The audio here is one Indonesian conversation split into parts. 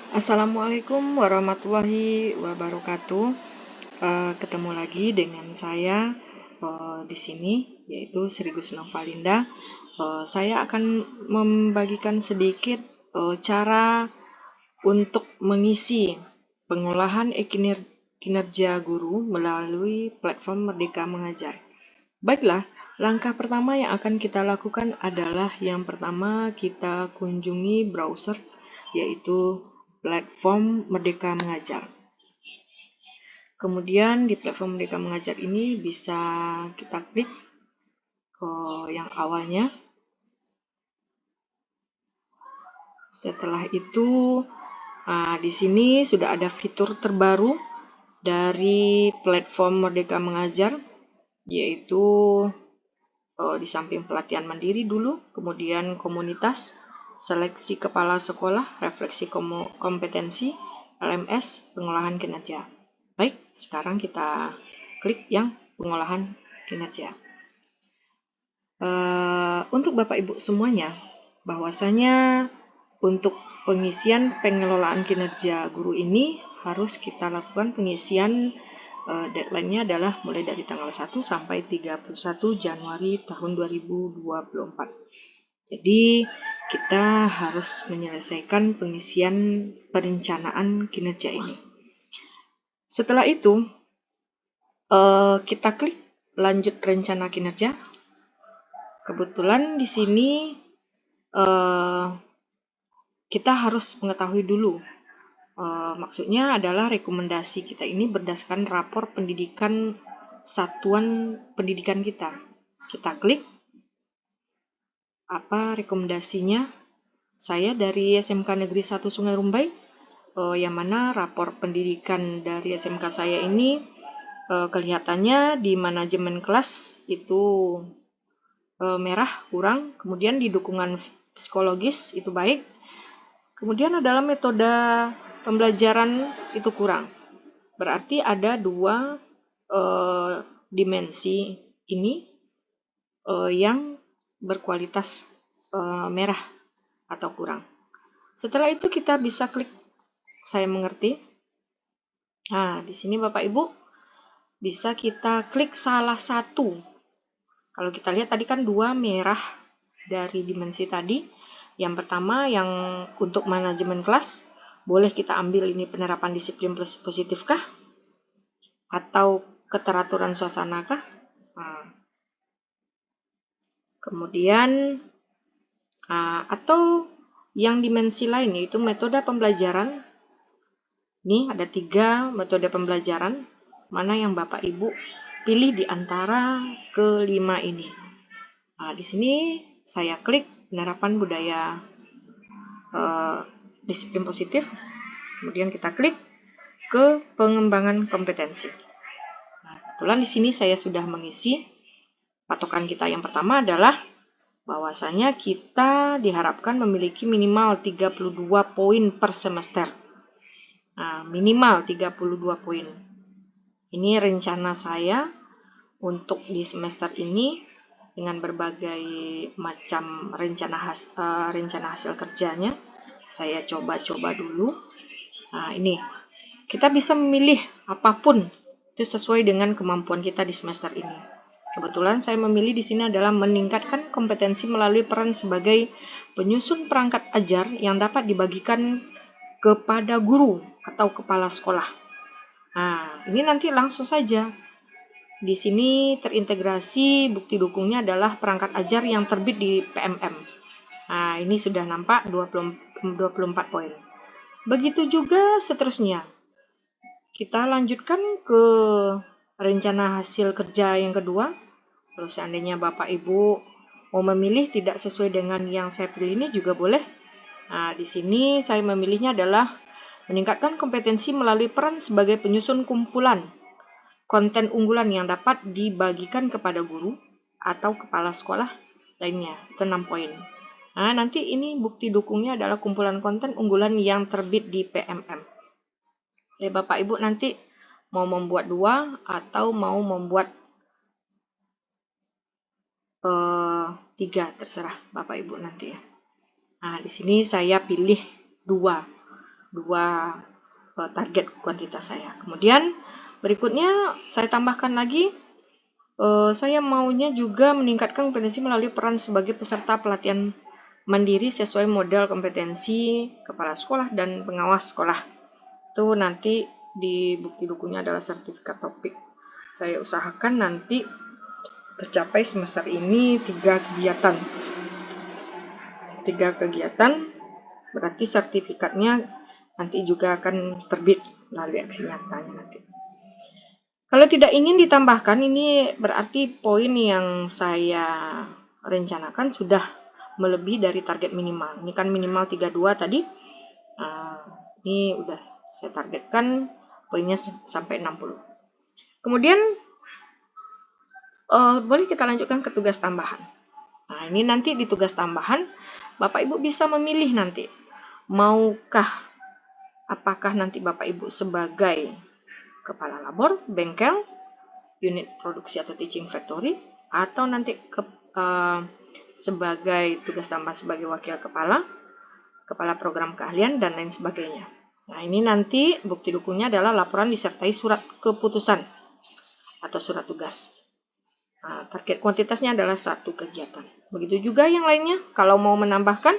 Assalamualaikum warahmatullahi wabarakatuh. Ketemu lagi dengan saya di sini, yaitu Sri Gusnovalinda. Saya akan membagikan sedikit cara untuk mengisi pengolahan kinerja guru melalui platform Merdeka Mengajar. Baiklah, langkah pertama yang akan kita lakukan adalah yang pertama kita kunjungi browser, yaitu platform Merdeka Mengajar. Kemudian di platform Merdeka Mengajar ini bisa kita klik ke yang awalnya. Setelah itu, di sini sudah ada fitur terbaru dari platform Merdeka Mengajar, yaitu di samping pelatihan mandiri dulu, kemudian komunitas, seleksi kepala sekolah, refleksi kompetensi, LMS, pengolahan kinerja. Baik, sekarang kita klik yang pengolahan kinerja. Untuk Bapak Ibu semuanya, bahwasanya untuk pengisian pengelolaan kinerja guru ini harus kita lakukan pengisian deadline-nya adalah mulai dari tanggal 1 sampai 31 Januari tahun 2024. Jadi, kita harus menyelesaikan pengisian perencanaan kinerja ini. Setelah itu, kita klik lanjut rencana kinerja. Kebetulan di sini kita harus mengetahui dulu. Maksudnya adalah rekomendasi kita ini berdasarkan rapor pendidikan satuan pendidikan kita. Kita klik apa rekomendasinya. Saya dari SMK Negeri 1 Sungai Rumbai, yang mana rapor pendidikan dari SMK saya ini kelihatannya di manajemen kelas itu merah, kurang. Kemudian di dukungan psikologis itu baik. Kemudian adalah metode pembelajaran itu kurang. Berarti ada dua dimensi ini yang berkualitas merah atau kurang. Setelah itu kita bisa klik saya mengerti. Nah, di sini Bapak Ibu bisa kita klik salah satu. Kalau kita lihat tadi kan dua merah dari dimensi tadi. Yang pertama yang untuk manajemen kelas, boleh kita ambil ini penerapan disiplin positif kah? Atau keteraturan suasana kah? Kemudian atau yang dimensi lain yaitu metode pembelajaran. Ini ada 3 metode pembelajaran. Mana yang Bapak Ibu pilih di antara kelima ini. Di sini saya klik penerapan budaya disiplin positif. Kemudian kita klik ke pengembangan kompetensi. Kebetulan di sini saya sudah mengisi. Patokan kita yang pertama adalah bahwasanya kita diharapkan memiliki minimal 32 poin per semester. Minimal 32 poin. Ini rencana saya untuk di semester ini dengan berbagai macam rencana hasil kerjanya. Saya coba-coba dulu. Ini kita bisa memilih apapun itu sesuai dengan kemampuan kita di semester ini. Kebetulan saya memilih di sini adalah meningkatkan kompetensi melalui peran sebagai penyusun perangkat ajar yang dapat dibagikan kepada guru atau kepala sekolah. Ini nanti langsung saja. Di sini terintegrasi bukti dukungnya adalah perangkat ajar yang terbit di PMM. Ini sudah nampak 24 poin. Begitu juga seterusnya. Kita lanjutkan ke rencana hasil kerja yang kedua. Kalau seandainya Bapak Ibu mau memilih tidak sesuai dengan yang saya pilih ini juga boleh. Di sini saya memilihnya adalah meningkatkan kompetensi melalui peran sebagai penyusun kumpulan konten unggulan yang dapat dibagikan kepada guru atau kepala sekolah lainnya. Itu 6 poin. Nanti ini bukti dukungnya adalah kumpulan konten unggulan yang terbit di PMM. Bapak Ibu nanti mau membuat 2 atau mau membuat 3, terserah Bapak Ibu nanti ya. Di sini saya pilih 2. dua target kuantitas saya. Kemudian berikutnya saya tambahkan lagi, saya maunya juga meningkatkan kompetensi melalui peran sebagai peserta pelatihan mandiri sesuai model kompetensi kepala sekolah dan pengawas sekolah. Itu nanti di bukti dukunya adalah sertifikat topik. Saya usahakan nanti tercapai semester ini 3 kegiatan. 3 kegiatan berarti sertifikatnya nanti juga akan terbit melalui aksi nyatanya nanti. Kalau tidak ingin ditambahkan, ini berarti poin yang saya rencanakan sudah melebihi dari target minimal. Ini kan minimal 32 tadi. Ini udah saya targetkan poinnya sampai 60. Kemudian boleh kita lanjutkan ke tugas tambahan. Nah, ini nanti di tugas tambahan Bapak Ibu bisa memilih nanti. Apakah nanti Bapak Ibu sebagai kepala labor, bengkel, unit produksi atau teaching factory, atau nanti sebagai tugas tambahan sebagai wakil kepala program keahlian, dan lain sebagainya. Nah, ini nanti bukti dukungnya adalah laporan disertai surat keputusan atau surat tugas. Nah, target kuantitasnya adalah 1 kegiatan. Begitu juga yang lainnya. Kalau mau menambahkan,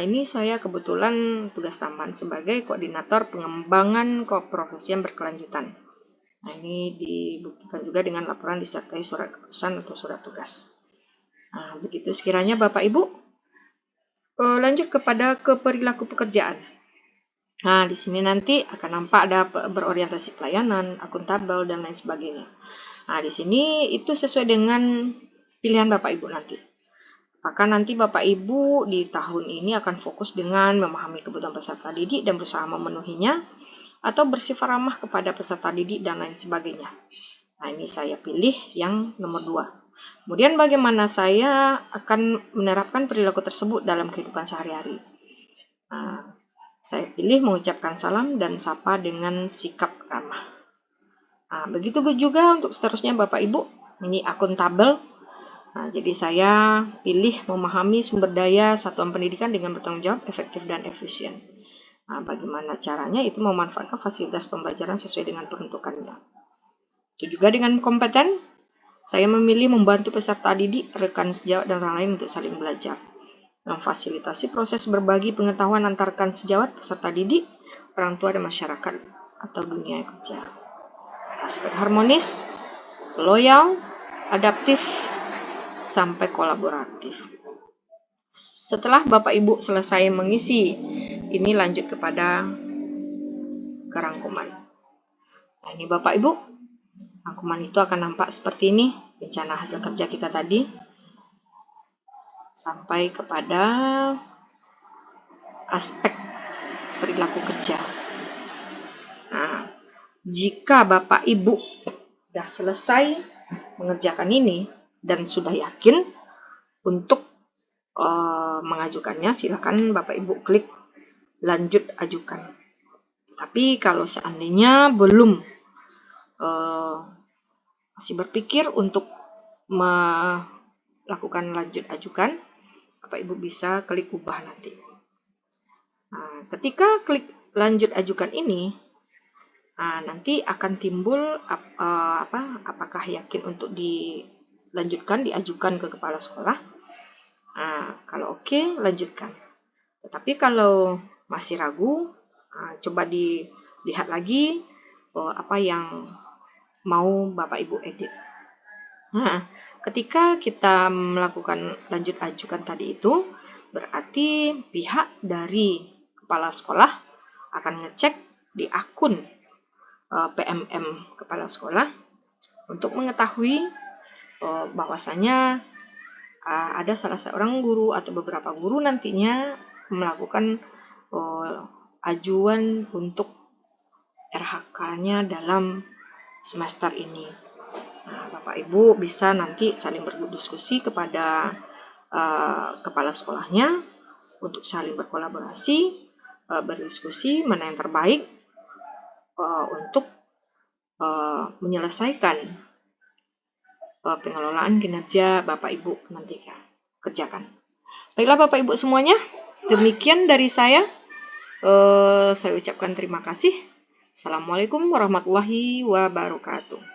ini saya kebetulan tugas tambahan sebagai koordinator pengembangan keprofesian berkelanjutan. Nah, ini dibuktikan juga dengan laporan disertai surat keputusan atau surat tugas. Nah, begitu sekiranya Bapak Ibu. Lanjut kepada perilaku pekerjaan. Nah, di sini nanti akan nampak ada berorientasi pelayanan, akuntabel, dan lain sebagainya. Nah, di sini itu sesuai dengan pilihan Bapak Ibu nanti. Apakah nanti Bapak Ibu di tahun ini akan fokus dengan memahami kebutuhan peserta didik dan berusaha memenuhinya, atau bersifat ramah kepada peserta didik dan lain sebagainya. Nah, ini saya pilih yang nomor 2. Kemudian bagaimana saya akan menerapkan perilaku tersebut dalam kehidupan sehari-hari. Nah, saya pilih mengucapkan salam dan sapa dengan sikap ramah. Nah, begitu juga untuk seterusnya Bapak Ibu, ini akuntabel. Nah, jadi saya pilih memahami sumber daya satuan pendidikan dengan bertanggung jawab, efektif, dan efisien. Nah, bagaimana caranya itu memanfaatkan fasilitas pembelajaran sesuai dengan peruntukannya. Itu juga dengan kompeten, saya memilih membantu peserta didik, rekan sejawat, dan orang lain untuk saling belajar. Memfasilitasi proses berbagi pengetahuan antar rekan sejawat, peserta didik, orang tua, dan masyarakat atau dunia kerja. Aspek harmonis, loyal, adaptif, sampai kolaboratif. Setelah Bapak Ibu selesai mengisi, ini lanjut kepada kerangkuman. Nah, ini Bapak Ibu, rangkuman itu akan nampak seperti ini, rencana hasil kerja kita tadi, sampai kepada aspek perilaku kerja. Nah, jika Bapak Ibu sudah selesai mengerjakan ini dan sudah yakin untuk mengajukannya, silakan Bapak Ibu klik lanjut ajukan. Tapi kalau seandainya belum masih berpikir untuk melakukan lanjut ajukan, Bapak Ibu bisa klik ubah nanti. Nah, ketika klik lanjut ajukan ini, nanti akan timbul apakah yakin untuk dilanjutkan, diajukan ke kepala sekolah. Kalau oke, lanjutkan. Tetapi kalau masih ragu, coba dilihat lagi apa yang mau Bapak Ibu edit. Nah, ketika kita melakukan lanjut ajukan tadi itu, berarti pihak dari kepala sekolah akan ngecek di akun PMM kepala sekolah untuk mengetahui bahwasanya ada salah seorang guru atau beberapa guru nantinya melakukan ajuan untuk RHK-nya dalam semester ini. Nah, Bapak Ibu bisa nanti saling berdiskusi kepada kepala sekolahnya untuk saling berkolaborasi, berdiskusi mana yang terbaik untuk menyelesaikan pengelolaan kinerja Bapak Ibu nanti kerjakan. Baiklah Bapak Ibu semuanya, demikian dari saya. Saya ucapkan terima kasih. Assalamualaikum warahmatullahi wabarakatuh.